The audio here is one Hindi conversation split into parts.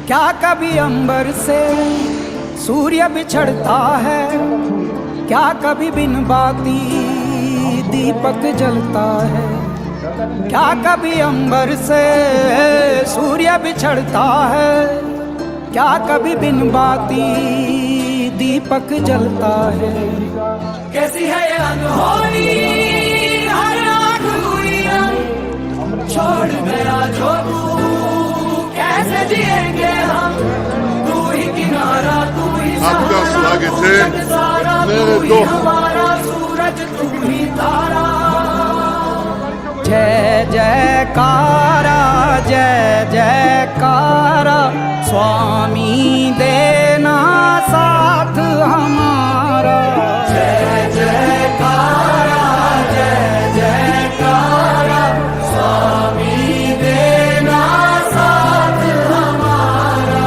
क्या कभी अंबर से सूर्य बिछड़ता है, क्या कभी बिन बाती दीपक जलता है। क्या कभी अंबर से सूर्य बिछड़ता है, क्या कभी बिन बाती दीपक जलता है। कैसी है ये अनहोनी हर आँख हुई छोड़ गया जो तू, कैसे जिएंगे हम, तू ही किनारा तू ही आपका स्वागत है सारा, तू ही हमारा सूरज तू ही तारा। जय जयकारा जय जयकारा, स्वामी देना साथ हमारा। जय जयकारा जय जयकारा, स्वामी देना साथ हमारा।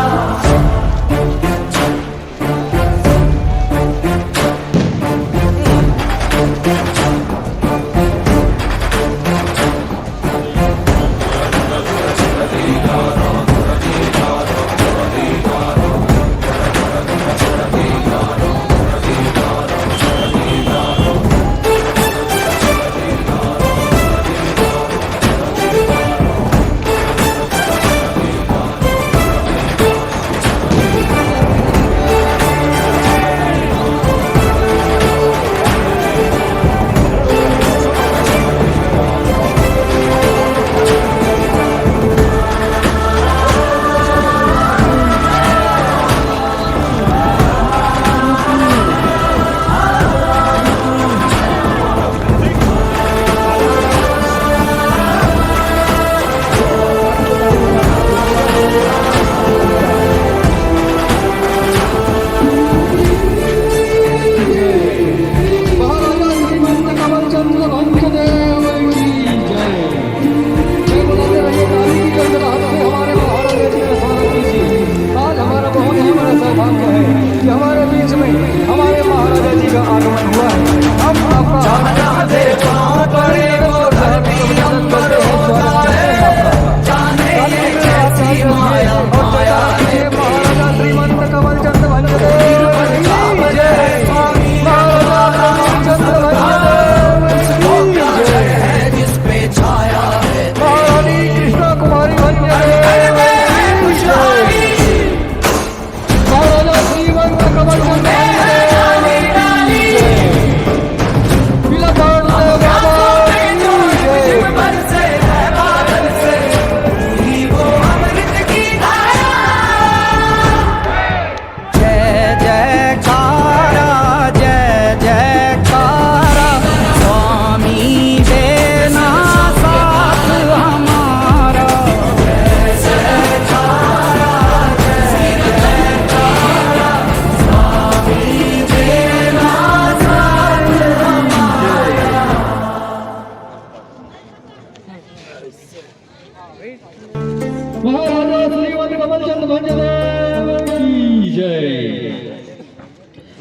महाराजा श्रीमंत कमलचंद भंजदेव की जय।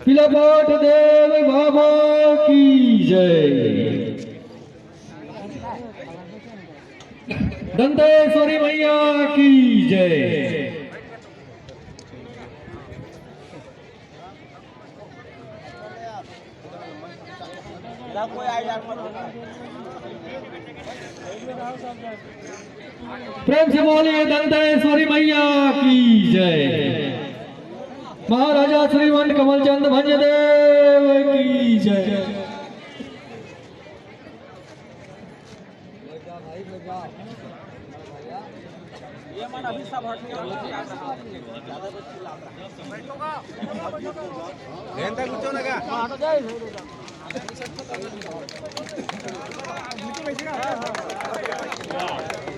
पिलापाट देव बाबा की जय। दंतेश्वरी मैया की जय। प्रेम से बोलिए दंतेश्वरी मैया की जय। महाराजा श्रीमंत कमलचंद भंजदेव की जय।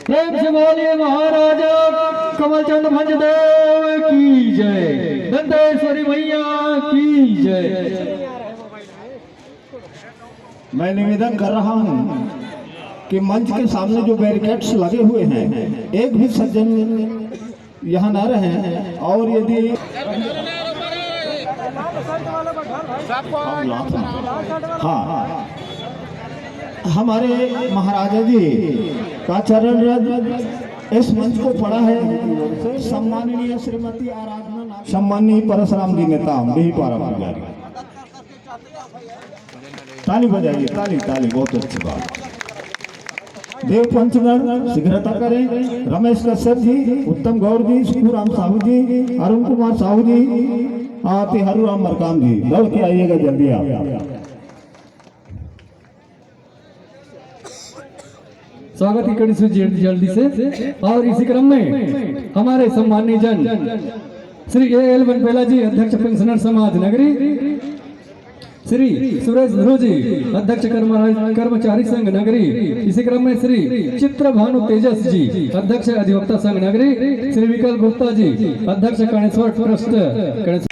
प्रेम से बोलिए महाराजा कमलचंद भंजदेव की जय। दंतेश्वरी मैया की जय। मैं निवेदन कर रहा हूं कि मंच के सामने जो बैरिकेड्स लगे हुए हैं, एक भी सज्जन यहाँ न रहे, और यदि हाँ हमारे महाराजा जी का चरण रज इस मंच को पढ़ा है सम्माननीय श्रीमती आराधना, सम्माननीय परशुराम जी नेता बेही पारा। ताली बजाइए, ताली ताली, बहुत अच्छी बात। देव पंचगण शीघ्रता करें। रमेश कश्यप जी, उत्तम गौर जी, शिवराम साहू जी, अरुण कुमार साहू जी, हरुराम मरकाम जी, दौड़ के आइएगा जल्दी आप। स्वागत की कड़ी से जल्दी से। और इसी क्रम में हमारे सम्मानीय जन श्री A.L. बनपेला जी, अध्यक्ष पेंशनर समाज नगरी, श्री सुरेश ध्रुव जी, अध्यक्ष कर्मचारी संघ नगरी, इसी क्रम में श्री चित्र भानु तेजस जी, अध्यक्ष अधिवक्ता संघ नगरी, श्री विकल गुप्ता जी, अध्यक्ष गणेश्वर ट्रस्ट।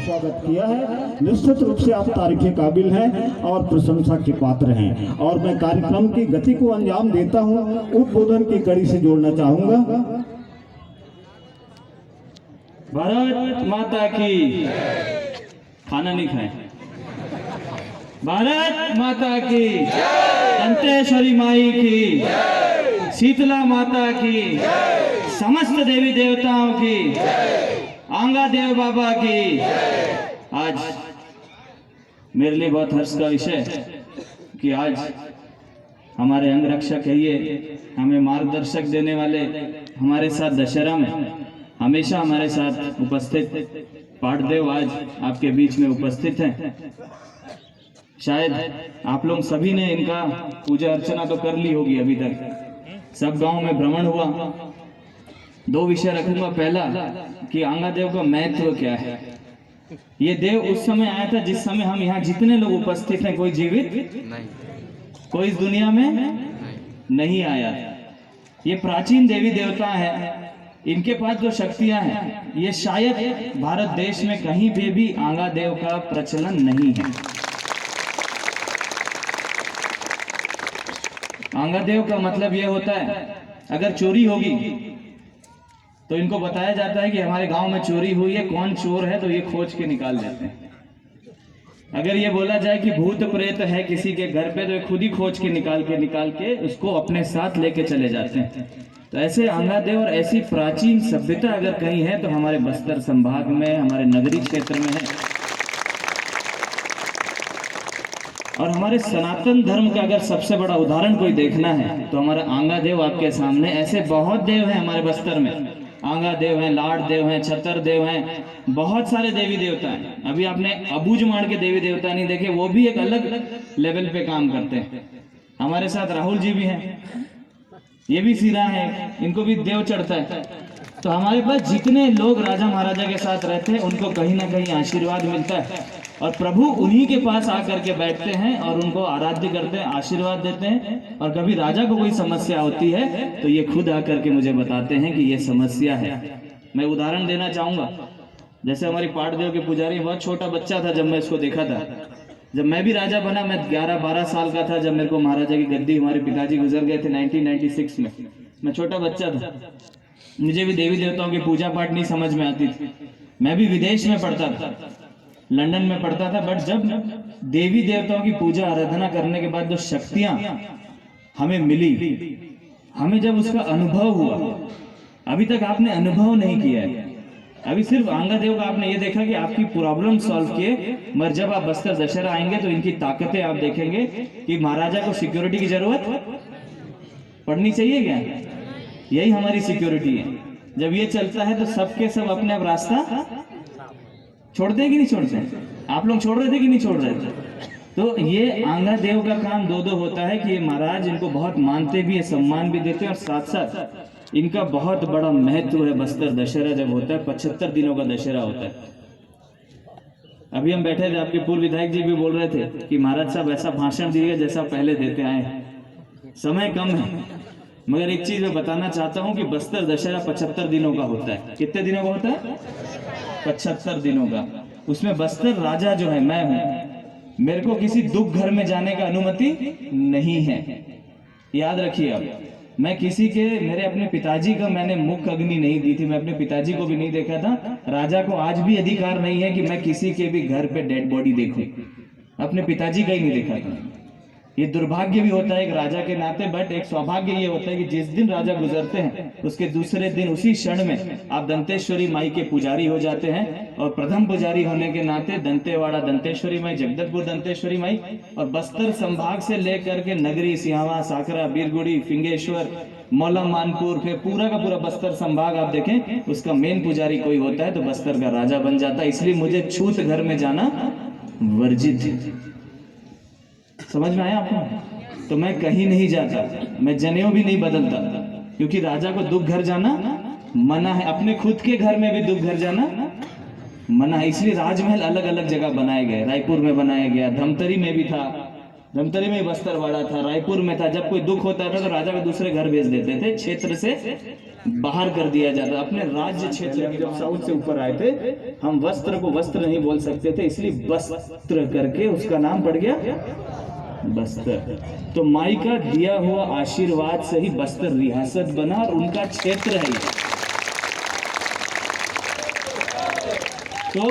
स्वागत किया है। निश्चित रूप से आप तारीफ काबिल हैं और प्रशंसा के पात्र हैं। और मैं कार्यक्रम की गति को अंजाम देता हूं, उद्बोधन की कड़ी से जोड़ना चाहूंगा। भारत माता की, खाना नहीं खाए। भारत माता की, दंतेश्वरी माई की, शीतला माता की, समस्त देवी देवताओं की, आंगा देव बाबा की। आज मेरे लिए बहुत हर्ष का विषय कि आज हमारे अंग रक्षक है, ये हमें मार्गदर्शक देने वाले हमारे साथ दशहरा में हमेशा हमारे साथ उपस्थित पाठदेव आज आपके बीच में उपस्थित हैं। शायद आप लोग सभी ने इनका पूजा अर्चना तो कर ली होगी, अभी तक सब गांव में भ्रमण हुआ। दो विषय रखूंगा। पहला कि आंगा देव का महत्व क्या है। ये देव उस समय आया था जिस समय हम यहाँ जितने लोग उपस्थित हैं कोई जीवित नहीं, कोई इस दुनिया में नहीं आया। ये प्राचीन देवी देवता है, इनके पास जो शक्तियां हैं ये शायद भारत देश में कहीं भी आंगा देव का प्रचलन नहीं है। आंगा देव का मतलब ये होता है अगर चोरी होगी तो इनको बताया जाता है कि हमारे गांव में चोरी हुई है, कौन चोर है, तो ये खोज के निकाल देते हैं। अगर ये बोला जाए कि भूत प्रेत है किसी के घर पे, तो ये खुद ही खोज के निकाल के उसको अपने साथ लेके चले जाते हैं। तो ऐसे आंगा देव और ऐसी प्राचीन सभ्यता अगर कहीं है तो हमारे बस्तर संभाग में, हमारे नगरी क्षेत्र में है। और हमारे सनातन धर्म का अगर सबसे बड़ा उदाहरण कोई देखना है तो हमारा आंगा देव आपके सामने। ऐसे बहुत देव हैं हमारे बस्तर में, आंगा देव हैं, लाड़ देव हैं, छतर देव हैं, बहुत सारे देवी देवता हैं। अभी आपने अबूझमाड़ के देवी देवता नहीं देखे, वो भी एक अलग लेवल पे काम करते हैं। हमारे साथ राहुल जी भी हैं, ये भी सिरा है, इनको भी देव चढ़ता है। तो हमारे पास जितने लोग राजा महाराजा के साथ रहते हैं उनको कहीं ना कहीं आशीर्वाद मिलता है और प्रभु उन्हीं के पास आकर के बैठते हैं और उनको आराध्य करते हैं, आशीर्वाद देते हैं। और कभी राजा को कोई समस्या होती है तो ये खुद आकर के मुझे बताते हैं कि ये समस्या है। मैं उदाहरण देना चाहूंगा। जैसे हमारी पाटदेव के पुजारी, बहुत छोटा बच्चा था जब मैं इसको देखा था। जब मैं भी राजा बना, मैं 11-12 साल का था जब मेरे को महाराजा की गद्दी, हमारे पिताजी गुजर गए थे 1996 में। मैं छोटा बच्चा था, मुझे भी देवी देवताओं की पूजा पाठ नहीं समझ में आती थी। मैं भी विदेश में पढ़ता था, लंदन में पढ़ता था। बट जब देवी देवताओं की पूजा आराधना करने के बाद जो शक्तियां हमें मिली, हमें जब उसका अनुभव हुआ, अभी तक आपने अनुभव नहीं किया है। अभी सिर्फ आंगा देव का आपने ये देखा कि आपकी प्रॉब्लम सॉल्व किए, मगर जब आप बस्तर दशहरा आएंगे तो इनकी ताकतें आप देखेंगे कि महाराजा को सिक्योरिटी की जरूरत पड़नी चाहिए क्या? यही हमारी सिक्योरिटी है। जब ये चलता है तो सबके सब अपने आप रास्ता छोड़ते हैं कि नहीं छोड़ते? आप लोग छोड़ रहे थे कि नहीं छोड़ रहे थे? तो ये आंगा देव का काम दो होता है कि ये महाराज इनको बहुत मानते भी है, सम्मान भी देते हैं, और साथ साथ इनका बहुत बड़ा महत्व है। बस्तर दशहरा जब होता है 75 दिनों का दशहरा होता है। अभी हम बैठे थे, आपके पूर्व विधायक जी भी बोल रहे थे कि महाराज साहब ऐसा भाषण दिए जैसा पहले देते आए हैं। समय कम है, मगर एक चीज मैं बताना चाहता हूं कि बस्तर दशहरा 75 दिनों का होता है। कितने दिनों का होता है? 75 दिनों का। उसमें बस्तर राजा जो है, मैं हूं, मेरे को किसी दुख घर में जाने का अनुमति नहीं है। याद रखिए आप, मैं किसी के, मेरे अपने पिताजी का मैंने मुख अग्नि नहीं दी थी, मैं अपने पिताजी को भी नहीं देखा था। राजा को आज भी अधिकार नहीं है कि मैं किसी के भी घर पे डेड बॉडी देखूं, अपने पिताजी का ही नहीं देखा था। ये दुर्भाग्य भी होता है एक राजा के नाते, बट एक सौभाग्य ये होता है कि जिस दिन राजा गुजरते हैं उसके दूसरे दिन उसी क्षण में आप दंतेश्वरी माई के पुजारी हो जाते हैं। और प्रथम पुजारी होने के नाते दंतेवाड़ा दंतेश्वरी माई, जगदलपुर दंतेश्वरी माई और बस्तर संभाग से लेकर के नगरी, सिहावा, साकरा, बीरगुड़ी, फिंगेश्वर, मौलम, मानपुर, फिर पूरा का पूरा बस्तर संभाग आप देखें, उसका मेन पुजारी कोई होता है तो बस्तर का राजा बन जाता है। इसलिए मुझे छूत घर में जाना वर्जित है। समझ में आया आपको? तो मैं कहीं नहीं जाता, मैं जनेऊ भी नहीं बदलता, क्योंकि राजा को दुख घर जाना मना है, अपने खुद के घर में भी दुख घर जाना मना है। इसलिए राजमहल अलग अलग जगह बनाए गए, रायपुर में बनाया गया, धमतरी में भी था, धमतरी में बस्तरवाड़ा था, रायपुर में था। जब कोई दुख होता था तो राजा को दूसरे घर भेज देते थे, क्षेत्र से बाहर कर दिया जाता। अपने राज्य क्षेत्र में जब साउथ से ऊपर आए थे, हम वस्त्र को वस्त्र नहीं बोल सकते थे, इसलिए वस्त्र करके उसका नाम पड़ गया बस्तर। तो माई का दिया हुआ आशीर्वाद से ही बस्तर रियासत बना और उनका क्षेत्र है। तो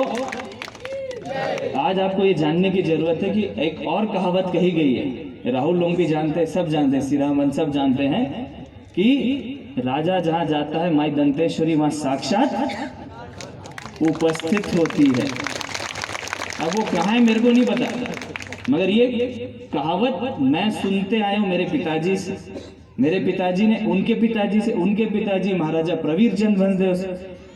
आज आपको ये जानने की जरूरत है कि एक और कहावत कही गई है, राहुल लोग भी जानते हैं, सब जानते हैं, श्रीरामन सब जानते हैं कि राजा जहां जाता है माई दंतेश्वरी वहां साक्षात उपस्थित होती है। अब वो कहाँ है मेरे को नहीं पता, मगर ये कहावत मैं सुनते आया हूं मेरे पिताजी से, मेरे पिताजी ने उनके पिताजी से, उनके पिताजी महाराजा प्रवीर चंद भंजदेव से,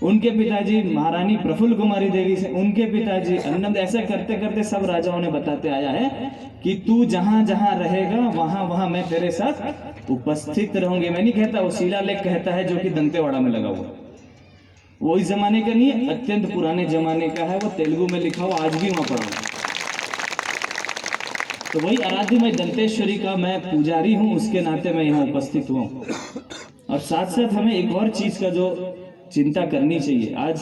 उनके पिताजी महारानी प्रफुल्ल कुमारी देवी से, उनके पिताजी अन्नद, ऐसा करते करते सब राजाओं ने बताते आया है कि तू जहां जहां रहेगा वहां वहां मैं तेरे साथ उपस्थित रहूंगी। मैं नहीं कहता, वो शिलालेख कहता है जो कि दंतेवाड़ा में लगा हुआ, वो इस जमाने का नहीं है, अत्यंत पुराने जमाने का है, वो तेलुगु में लिखा हुआ, आज भी वहां पढ़ा। तो वही आराध्य मैं दंतेश्वरी का मैं पुजारी हूं, उसके नाते मैं यहाँ उपस्थित हूँ। और साथ साथ हमें एक और चीज का जो चिंता करनी चाहिए, आज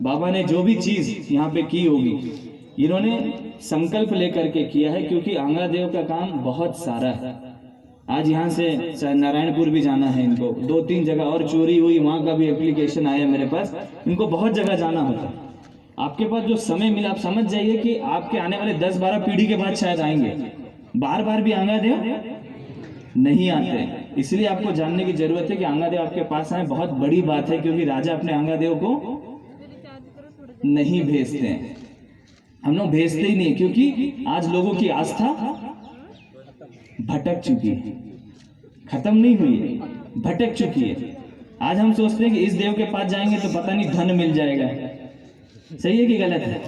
बाबा ने जो भी चीज यहाँ पे की होगी, इन्होंने संकल्प लेकर के किया है, क्योंकि आंगादेव का काम बहुत सारा है। आज यहाँ से नारायणपुर भी जाना है इनको, 2-3 जगह और चोरी हुई, वहां का भी एप्लीकेशन आया मेरे पास, इनको बहुत जगह जाना होता है। आपके पास जो समय मिला, आप समझ जाइए कि आपके आने वाले 10-12 पीढ़ी के बाद शायद आएंगे, बार बार भी आंगादेव नहीं आते। इसलिए आपको जानने की जरूरत है कि आंगादेव आपके पास आए, बहुत बड़ी बात है, क्योंकि राजा अपने आंगादेव को नहीं भेजते हैं, हम लोग भेजते ही नहीं, क्योंकि आज लोगों की आस्था भटक चुकी है, खत्म नहीं हुई है, भटक चुकी है। आज हम सोचते हैं कि इस देव के पास जाएंगे तो पता नहीं धन मिल जाएगा, सही है कि गलत है?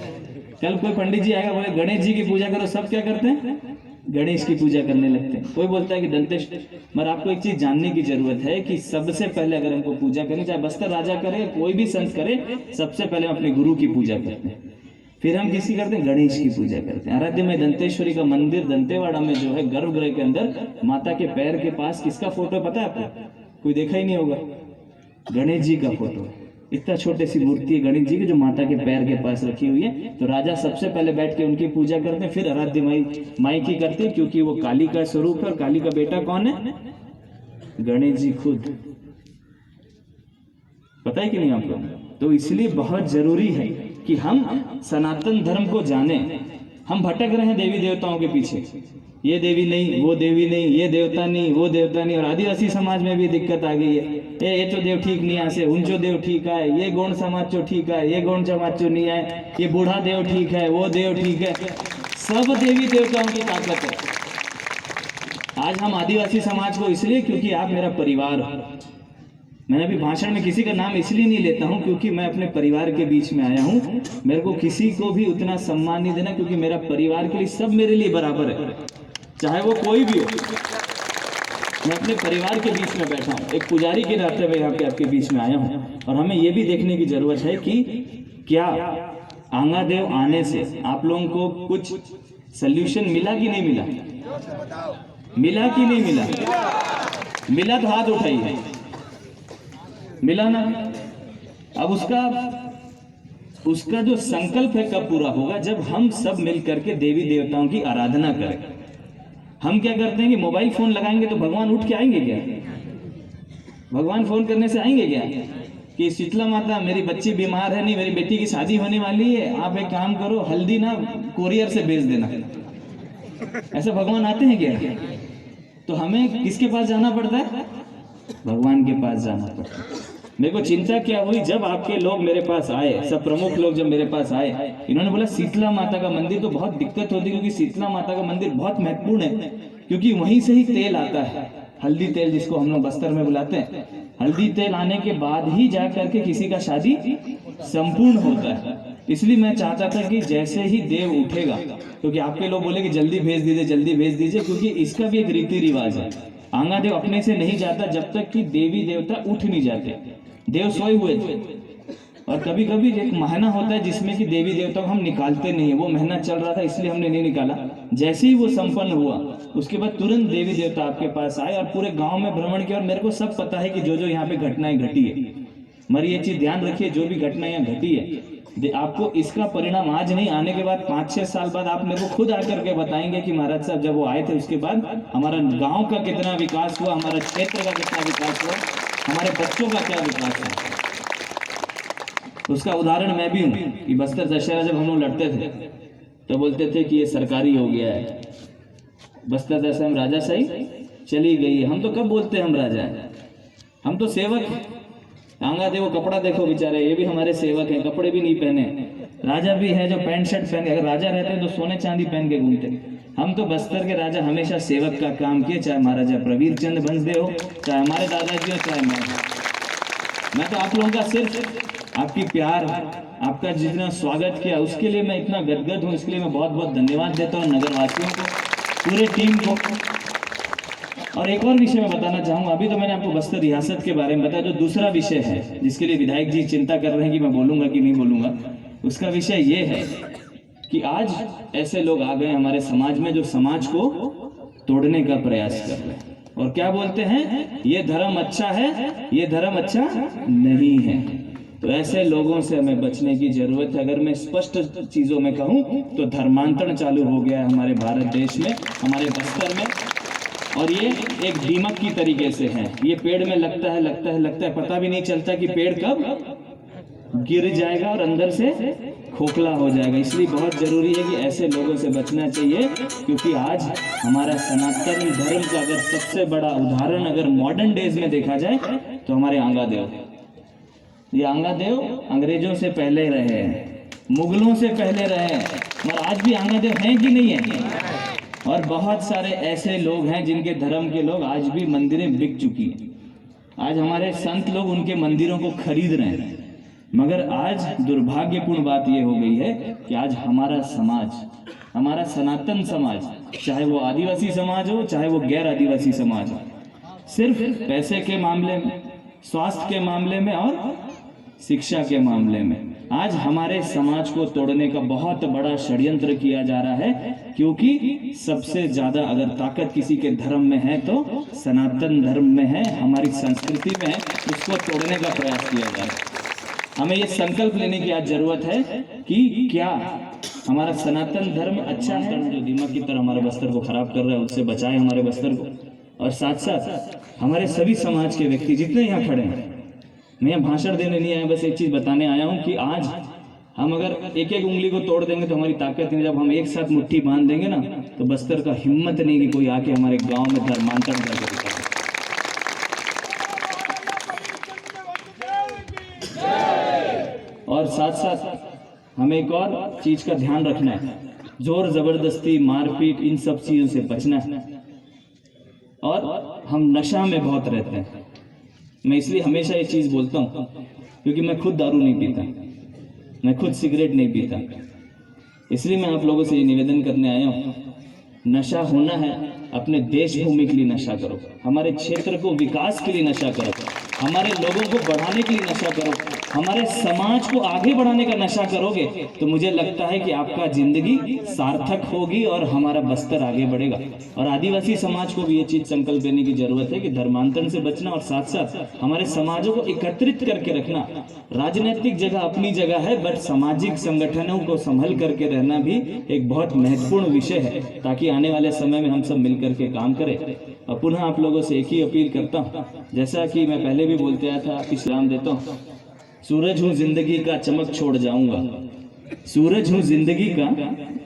कल कोई पंडित जी आएगा, बोले गणेश जी की पूजा करो, सब क्या करते हैं? गणेश की पूजा करने लगते हैं। कोई बोलता है कि दंतेश, मगर आपको एक चीज जानने की जरूरत है कि सबसे पहले अगर हमको पूजा करनी, चाहे बस्तर राजा करे, कोई भी संत करे, सबसे पहले हम अपने गुरु की पूजा करते हैं, फिर हम किसी करते हैं, गणेश की पूजा करते हैं। आराध्य में दंतेश्वरी का मंदिर दंतेवाड़ा में जो है, गर्भगृह के अंदर माता के पैर के पास किसका फोटो पता है आपको? कोई देखा ही नहीं होगा, गणेश जी का फोटो। इतना छोटे सी मूर्ति है गणेश जी की, जो माता के पैर के पास रखी हुई है। तो राजा सबसे पहले बैठ के उनकी पूजा करते हैं, फिर आराध्य माई की करते हैं, क्योंकि वो काली का स्वरूप है। और काली का बेटा कौन है? गणेश जी खुद। पता है कि नहीं आपको? तो इसलिए बहुत जरूरी है कि हम सनातन धर्म को जाने। हम भटक रहे हैं देवी देवताओं के पीछे, ये देवी नहीं, वो देवी नहीं, ये देवता नहीं, वो देवता नहीं। और आदिवासी समाज में भी दिक्कत आ गई है, ये तो देव ठीक नहीं आसे, उनचो देव ठीक है, ये गौण समाज चो ठीक है, ये गौण समाज चो नहीं है, ये बूढ़ा देव ठीक है, वो देव ठीक है। सब देवी देवताओं की ताकत है। आज हम आदिवासी समाज को इसलिए, क्योंकि आप मेरा परिवार हो। मैंने अभी भाषण में किसी का नाम इसलिए नहीं लेता हूं, क्योंकि मैं अपने परिवार के बीच में आया हूं। मेरे को किसी को भी उतना सम्मान नहीं देना, क्योंकि मेरा परिवार के लिए सब मेरे लिए बराबर है, चाहे वो कोई भी हो। मैं अपने परिवार के बीच में बैठा हूँ, एक पुजारी के नाते में यहाँ पे आपके बीच में आया हूँ। और हमें ये भी देखने की जरूरत है कि क्या आंगादेव आने से आप लोगों को कुछ सल्यूशन मिला कि नहीं मिला? मिला कि नहीं मिला? मिला तो हाथ उठाइए। मिला ना? अब उसका जो संकल्प है कब पूरा होगा? जब हम सब मिल करके देवी देवताओं की आराधना करें। हम क्या करते हैं कि मोबाइल फोन लगाएंगे तो भगवान उठ के आएंगे क्या? भगवान फोन करने से आएंगे क्या कि शीतला माता मेरी बच्ची बीमार है, नहीं मेरी बेटी की शादी होने वाली है, आप एक काम करो हल्दी ना कोरियर से भेज देना। ऐसे भगवान आते हैं क्या? तो हमें किसके पास जाना पड़ता है? भगवान के पास जाना पड़ता है। मेरे को चिंता क्या हुई जब आपके लोग मेरे पास आए, सब प्रमुख लोग जब मेरे पास आए, इन्होंने बोला शीतला माता का मंदिर तो बहुत दिक्कत होती है, क्योंकि शीतला माता का मंदिर बहुत महत्वपूर्ण है, क्योंकि वहीं से ही तेल आता है, हल्दी तेल जिसको हम लोग बस्तर में बुलाते हैं। हल्दी तेल आने के बाद ही जा करके किसी का शादी संपूर्ण होता है। इसलिए मैं चाहता था कि जैसे ही देव उठेगा, क्योंकि आपके लोग बोले कि जल्दी भेज दीजिए जल्दी भेज दीजिए, क्योंकि इसका भी एक रीति रिवाज है। आंगा देव अपने से नहीं जाता जब तक कि देवी देवता उठ नहीं जाते। देव सोए हुए थे, और कभी कभी एक महीना होता है जिसमें कि देवी देवता को हम निकालते नहीं है, वो महीना चल रहा था इसलिए हमने नहीं निकाला। जैसे ही वो संपन्न हुआ उसके बाद तुरंत देवी देवता आपके पास आए और पूरे गांव में भ्रमण किया। और मेरे को सब पता है कि जो जो यहाँ पे घटनाएं घटी है, मगर ये चीज ध्यान रखिए, जो भी घटना यहाँ घटी है आपको इसका परिणाम आज नहीं, आने के बाद 5-6 साल बाद आप मेरे को खुद आकर के बताएंगे कि महाराज साहब जब वो आए थे उसके बाद हमारा गांव का कितना विकास हुआ, हमारा क्षेत्र का कितना विकास हुआ, हमारे बच्चों का क्या विकास हुआ। उसका उदाहरण मैं भी हूँ कि बस्तर दशहरा जब हम लोग लड़ते थे तो बोलते थे कि ये सरकारी हो गया है, बस्तर दशहरा में राजाशाही चली गई है। हम तो कब बोलते हैं हम राजा हैं, हम तो सेवक हैं। आंगा देखो कपड़ा देखो बेचारे, ये भी हमारे सेवक हैं, कपड़े भी नहीं पहने। राजा भी है जो पैंट शर्ट पहन के, अगर राजा रहते हैं तो सोने चांदी पहन के घूमते। हम तो बस्तर के राजा हमेशा सेवक का काम किए, चाहे महाराजा प्रवीर चंद बंसदे हो, चाहे हमारे दादाजी हो, चाहे मैं तो आप लोगों का सिर्फ आपकी प्यार, आपका जितना स्वागत किया उसके लिए मैं इतना गदगद हूँ। इसके लिए मैं बहुत बहुत धन्यवाद देता हूँ नगरवासियों को, पूरे टीम को। और एक और विषय मैं बताना चाहूँगा, अभी तो मैंने आपको बस्तर रियासत के बारे में बताया, जो दूसरा विषय है जिसके लिए विधायक जी चिंता कर रहे हैं कि मैं बोलूँगा कि नहीं बोलूँगा, उसका विषय ये है कि आज ऐसे लोग आ गए हमारे समाज में जो समाज को तोड़ने का प्रयास कर रहे हैं और क्या बोलते हैं, ये धर्म अच्छा है, ये धर्म अच्छा नहीं है। तो ऐसे लोगों से हमें बचने की जरूरत है। अगर मैं स्पष्ट चीजों में कहूँ तो धर्मांतरण चालू हो गया है हमारे भारत देश में, हमारे बस्तर में, और ये एक दीमक की तरीके से है। ये पेड़ में लगता है, पता भी नहीं चलता कि पेड़ कब गिर जाएगा और अंदर से खोखला हो जाएगा। इसलिए बहुत जरूरी है कि ऐसे लोगों से बचना चाहिए, क्योंकि आज हमारा सनातन धर्म का अगर सबसे बड़ा उदाहरण अगर मॉडर्न डेज में देखा जाए तो हमारे आंगा देव। ये आंगा देव अंग्रेजों से पहले रहे हैं, मुगलों से पहले रहे हैं, मगर आज भी आंगा देव हैं कि नहीं है। और बहुत सारे ऐसे लोग हैं जिनके धर्म के लोग आज भी मंदिरें बिक चुकी हैं। आज हमारे संत लोग उनके मंदिरों को खरीद रहे हैं, मगर आज दुर्भाग्यपूर्ण बात यह हो गई है कि आज हमारा समाज, हमारा सनातन समाज, चाहे वो आदिवासी समाज हो चाहे वो गैर आदिवासी समाज हो, सिर्फ पैसे के मामले में, स्वास्थ्य के मामले में और शिक्षा के मामले में आज हमारे समाज को तोड़ने का बहुत बड़ा षड्यंत्र किया जा रहा है। क्योंकि सबसे ज्यादा अगर ताकत किसी के धर्म में है तो सनातन धर्म में है, हमारी संस्कृति में है, उसको तोड़ने का प्रयास किया जा रहा है। हमें ये संकल्प लेने की आज जरूरत है कि क्या हमारा सनातन धर्म अच्छा है, जो दीमक की तरह हमारे बस्तर को खराब कर रहा है उससे बचाए हमारे बस्तर को। और साथ साथ हमारे सभी समाज के व्यक्ति जितने यहाँ खड़े हैं, मैं यहाँ भाषण देने नहीं आया, बस एक चीज बताने आया हूँ कि आज हम अगर एक एक उंगली को तोड़ देंगे तो हमारी ताकत नहीं, जब हम एक साथ मुट्ठी बांध देंगे ना तो बस्तर का हिम्मत नहीं कि कोई आके हमारे गांव में धर्मांतरण करके दिखाए। और साथ साथ हमें एक और चीज का ध्यान रखना है, जोर जबरदस्ती मारपीट इन सब चीजों से बचना है। और हम नशा में बहुत रहते हैं, मैं इसलिए हमेशा ये चीज बोलता हूँ क्योंकि मैं खुद दारू नहीं पीता, मैं खुद सिगरेट नहीं पीता, इसलिए मैं आप लोगों से ये निवेदन करने आया हूँ, नशा होना है अपने देश भूमि के लिए नशा करो, हमारे क्षेत्र को विकास के लिए नशा करो, हमारे लोगों को बढ़ाने के लिए नशा करो। हमारे समाज को आगे बढ़ाने का नशा करोगे तो मुझे लगता है कि आपका जिंदगी सार्थक होगी और हमारा बस्तर आगे बढ़ेगा। और आदिवासी समाज को भी ये चीज संकल्प लेने की जरूरत है कि धर्मांतरण से बचना और साथ साथ हमारे समाजों को एकत्रित करके रखना। राजनीतिक जगह अपनी जगह है, बट सामाजिक संगठनों को संभल करके रहना भी एक बहुत महत्वपूर्ण विषय है, ताकि आने वाले समय में हम सब मिलकर के काम करें। और पुनः आप लोगों से एक ही अपील करता हूँ, जैसा कि मैं पहले भी बोलते आया था, कि सलाम देता हूँ। सूरज हूँ जिंदगी का चमक छोड़ जाऊंगा, सूरज हूँ जिंदगी का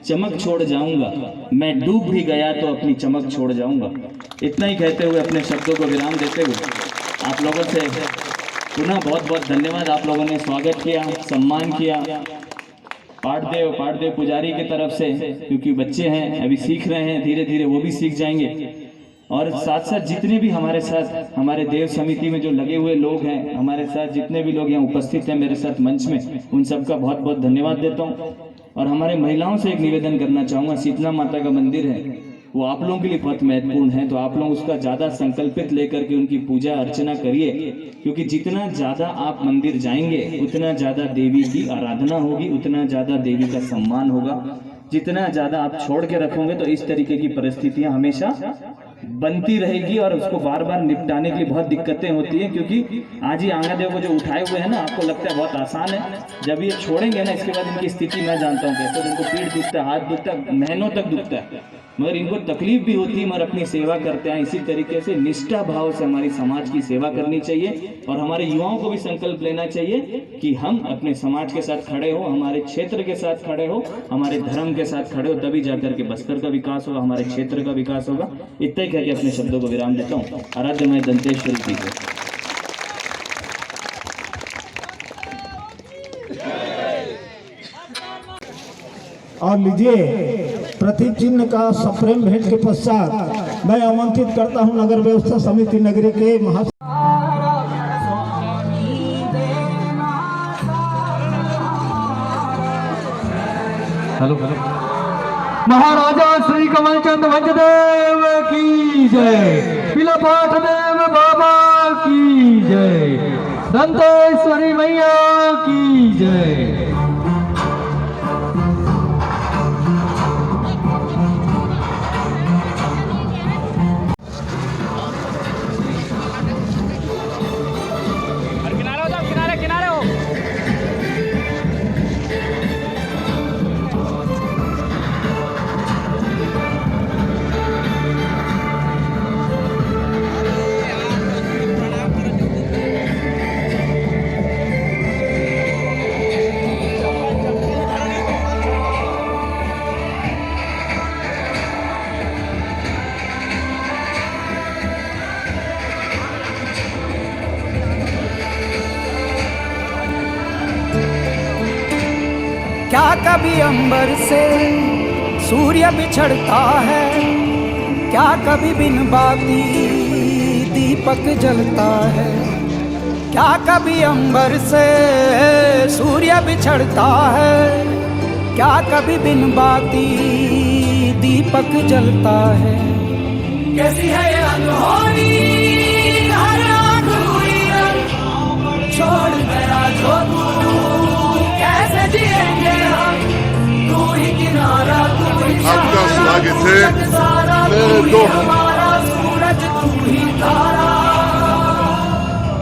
चमक छोड़ जाऊंगा, मैं डूब भी गया तो अपनी चमक छोड़ जाऊंगा। इतना ही कहते हुए अपने शब्दों को विराम देते हुए आप लोगों से पुनः बहुत बहुत धन्यवाद। आप लोगों ने स्वागत किया, सम्मान किया पाठदेव पुजारी की तरफ से, क्योंकि बच्चे हैं अभी सीख रहे हैं, धीरे धीरे वो भी सीख जाएंगे। और साथ साथ जितने भी हमारे साथ हमारे देव समिति में जो लगे हुए लोग हैं, हमारे साथ जितने भी लोग यहाँ उपस्थित हैं मेरे साथ मंच में, उन सबका बहुत बहुत धन्यवाद देता हूँ। और हमारे महिलाओं से एक निवेदन करना चाहूँगा, शीतला माता का मंदिर है वो आप लोगों के लिए बहुत महत्वपूर्ण है, तो आप लोग उसका ज़्यादा संकल्पित लेकर के उनकी पूजा अर्चना करिए, क्योंकि जितना ज़्यादा आप मंदिर जाएंगे उतना ज़्यादा देवी की आराधना होगी, उतना ज़्यादा देवी का सम्मान होगा। जितना ज़्यादा आप छोड़ के रखोगे तो इस तरीके की परिस्थितियाँ हमेशा बनती रहेगी और उसको बार बार निपटाने के लिए बहुत दिक्कतें होती हैं। क्योंकि आज ही आंगा देव को जो उठाए हुए हैं ना, आपको लगता है बहुत आसान है, जब ये छोड़ेंगे ना इसके बाद इनकी स्थिति मैं जानता हूँ कैसे, तो इनको पीठ दुखता है, हाथ दुखता है, महीनों तक दुखता है, मगर इनको तकलीफ भी होती है, मगर अपनी सेवा करते हैं। इसी तरीके से निष्ठा भाव से हमारी समाज की सेवा करनी चाहिए और हमारे युवाओं को भी संकल्प लेना चाहिए कि हम अपने समाज के साथ खड़े हो, हमारे क्षेत्र के साथ खड़े हो, हमारे धर्म के साथ खड़े हो, तभी जाकर के बस्तर का विकास होगा, हमारे क्षेत्र का विकास होगा। इतना ही कहकर अपने शब्दों को विराम देता हूँ। आराध्यमय दंतेश्वरी जी को और लीजिए प्रतीक चिन्ह का सप्रेम भेंट के पश्चात मैं आमंत्रित करता हूं नगर व्यवस्था समिति नगरी के महाराजा श्री कमलचंद वंशदेव की जय, पिला पाठदेव बाबा की जय, दंतेश्वरी मैया की जय। क्या कभी अंबर से सूर्य बिछड़ता है, क्या कभी बिन बाती दीपक जलता है, क्या कभी अंबर से सूर्य बिछड़ता है, क्या कभी बिन बाती दीपक जलता है। कैसी है ये अनहोनी हर आँख हुई छोड़ गया जो तू, कैसे जिएंगे हम, तू ही किनारा तू ही आपका स्वागत है मेरे दोस्त। हमारा सूरज तू ही तारा।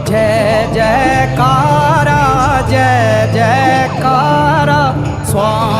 जय जयकारा जय जयकारा स्वामी।